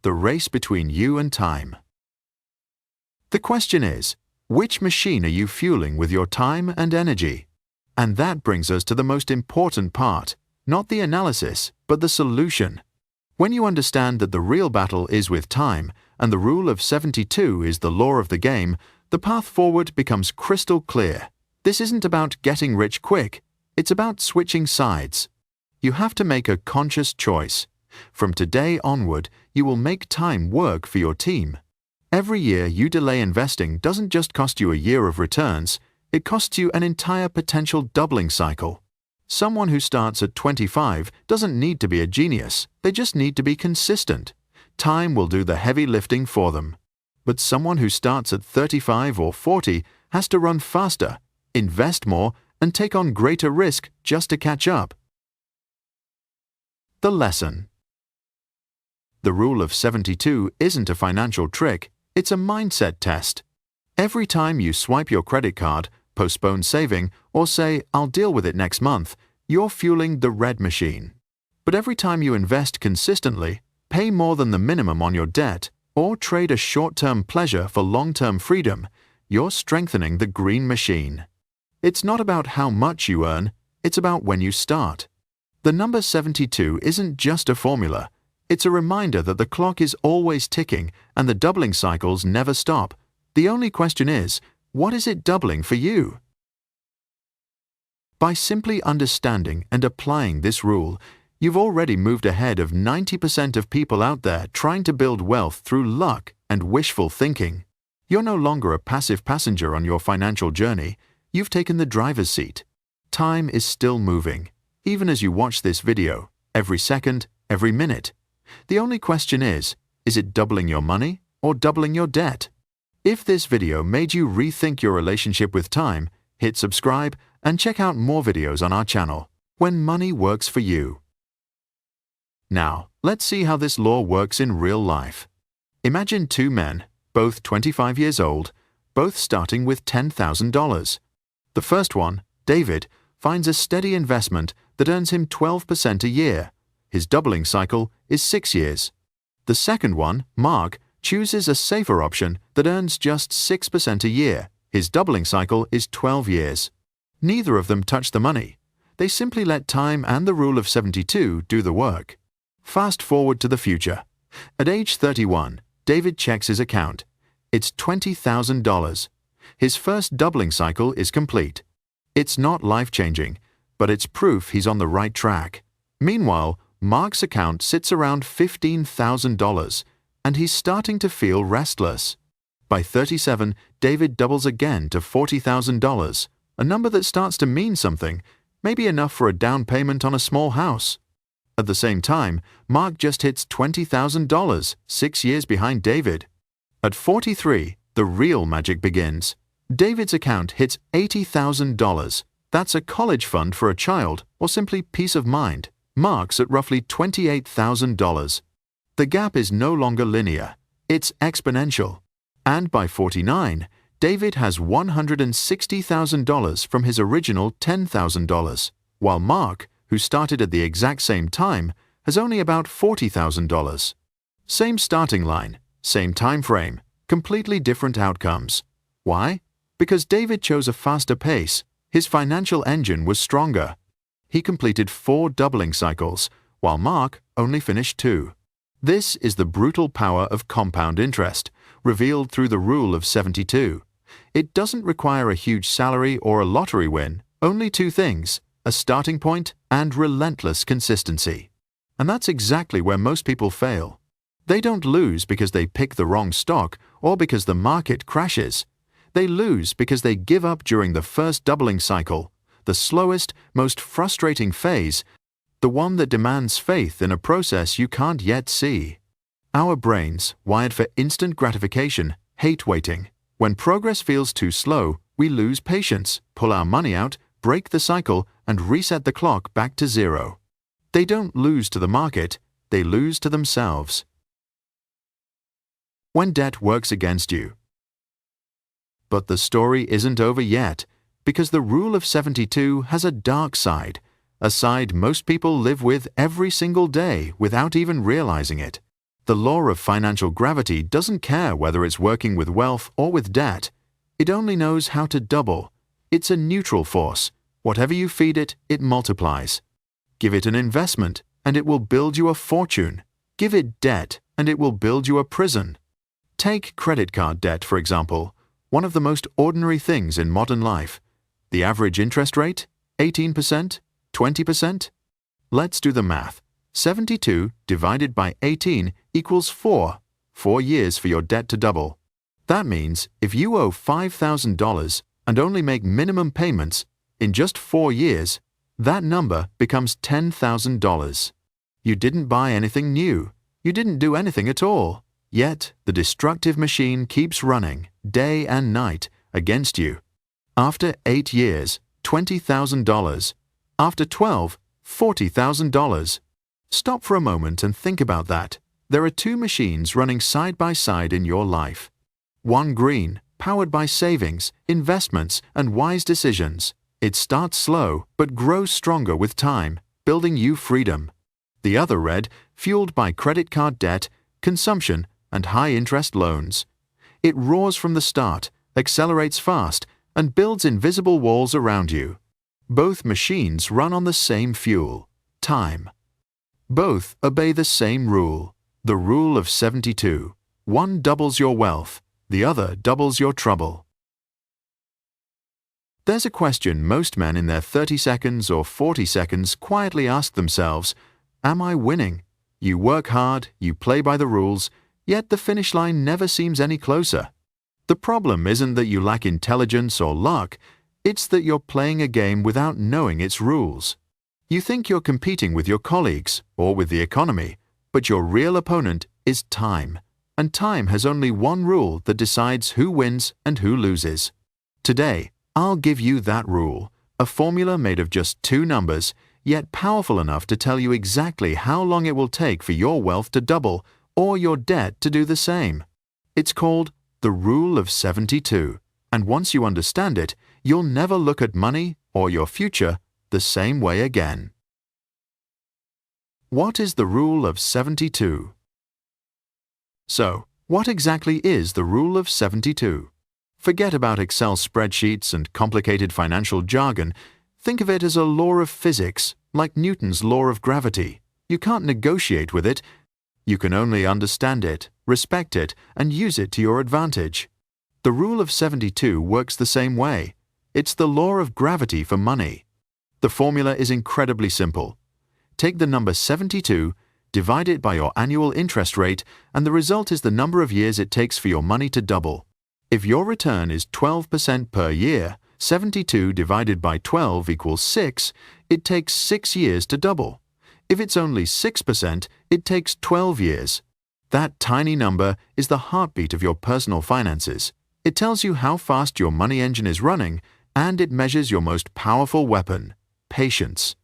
the race between you and time. The question is, which machine are you fueling with your time and energy? And that brings us to the most important part, not the analysis, but the solution. When you understand that the real battle is with time, and the rule of 72 is the law of the game, the path forward becomes crystal clear. This isn't about getting rich quick, it's about switching sides. You have to make a conscious choice. From today onward, you will make time work for your team. Every year you delay investing doesn't just cost you a year of returns, it costs you an entire potential doubling cycle. Someone who starts at 25 doesn't need to be a genius, they just need to be consistent. Time will do the heavy lifting for them. But someone who starts at 35 or 40 has to run faster, invest more, and take on greater risk just to catch up. The lesson. The rule of 72 isn't a financial trick, it's a mindset test. Every time you swipe your credit card, postpone saving, or say, "I'll deal with it next month," you're fueling the red machine. But every time you invest consistently, pay more than the minimum on your debt, or trade a short-term pleasure for long-term freedom, you're strengthening the green machine. It's not about how much you earn, it's about when you start. The number 72 isn't just a formula, it's a reminder that the clock is always ticking and the doubling cycles never stop. The only question is, what is it doubling for you? By simply understanding and applying this rule, you've already moved ahead of 90% of people out there trying to build wealth through luck and wishful thinking. You're no longer a passive passenger on your financial journey, you've taken the driver's seat. Time is still moving, even as you watch this video, every second, every minute. The only question is it doubling your money or doubling your debt? If this video made you rethink your relationship with time, hit subscribe and check out more videos on our channel, When Money Works for You. Now, let's see how this law works in real life. Imagine two men, both 25 years old, both starting with $10,000. The first one, David, finds a steady investment that earns him 12% a year. His doubling cycle is 6 years. The second one, Mark, chooses a safer option that earns just 6% a year. His doubling cycle is 12 years. Neither of them touch the money. They simply let time and the rule of 72 do the work. Fast forward to the future. At age 31, David checks his account. It's $20,000. His first doubling cycle is complete. It's not life-changing, but it's proof he's on the right track. Meanwhile, Mark's account sits around $15,000, and he's starting to feel restless. By 37, David doubles again to $40,000, a number that starts to mean something, maybe enough for a down payment on a small house. At the same time, Mark just hits $20,000, 6 years behind David. At 43, the real magic begins. David's account hits $80,000. That's a college fund for a child, or simply peace of mind. Mark's at roughly $28,000. The gap is no longer linear, it's exponential. And by 49, David has $160,000 from his original $10,000, while Mark, who started at the exact same time, has only about $40,000. Same starting line, same time frame, completely different outcomes. Why? Because David chose a faster pace, his financial engine was stronger. He completed 4 doubling cycles, while Mark only finished 2. This is the brutal power of compound interest, revealed through the rule of 72. It doesn't require a huge salary or a lottery win, only 2 things, a starting point and relentless consistency. And that's exactly where most people fail. They don't lose because they pick the wrong stock or because the market crashes. They lose because they give up during the first doubling cycle, the slowest, most frustrating phase, the one that demands faith in a process you can't yet see. Our brains, wired for instant gratification, hate waiting. When progress feels too slow, we lose patience, pull our money out, break the cycle, and reset the clock back to 0. They don't lose to the market, they lose to themselves. When debt works against you. But the story isn't over yet, because the rule of 72 has a dark side, a side most people live with every single day without even realizing it. The law of financial gravity doesn't care whether it's working with wealth or with debt. It only knows how to double. It's a neutral force. Whatever you feed it, it multiplies. Give it an investment, and it will build you a fortune. Give it debt, and it will build you a prison. Take credit card debt, for example, one of the most ordinary things in modern life. The average interest rate? 18%? 20%? Let's do the math. 72 divided by 18 equals 4. 4 years for your debt to double. That means if you owe $5,000 and only make minimum payments, in just 4 years, that number becomes $10,000. You didn't buy anything new. You didn't do anything at all. Yet, the destructive machine keeps running, day and night, against you. After 8 years, $20,000. After 12, $40,000. Stop for a moment and think about that. There are two machines running side by side in your life. One green, powered by savings, investments, and wise decisions. It starts slow but grows stronger with time, building you freedom. The other red, fueled by credit card debt, consumption, and high-interest loans. It roars from the start, accelerates fast, and builds invisible walls around you. Both machines run on the same fuel, time. Both obey the same rule, the rule of 72. One doubles your wealth, the other doubles your trouble. There's a question most men in their 30 seconds or 40 seconds quietly ask themselves, am I winning? You work hard, you play by the rules, yet the finish line never seems any closer. The problem isn't that you lack intelligence or luck, it's that you're playing a game without knowing its rules. You think you're competing with your colleagues or with the economy, but your real opponent is time. And time has only one rule that decides who wins and who loses. Today, I'll give you that rule, a formula made of just 2 numbers, yet powerful enough to tell you exactly how long it will take for your wealth to double or your debt to do the same. It's called the Rule of 72, and once you understand it, you'll never look at money or your future the same way again. What is the Rule of 72? So, what exactly is the Rule of 72? Forget about Excel spreadsheets and complicated financial jargon. Think of it as a law of physics, like Newton's law of gravity. You can't negotiate with it. You can only understand it, respect it, and use it to your advantage. The Rule of 72 works the same way. It's the law of gravity for money. The formula is incredibly simple. Take the number 72, divide it by your annual interest rate, and the result is the number of years it takes for your money to double. If your return is 12% per year, 72 divided by 12 equals 6, it takes 6 years to double. If it's only 6%, it takes 12 years. That tiny number is the heartbeat of your personal finances. It tells you how fast your money engine is running, and it measures your most powerful weapon, patience.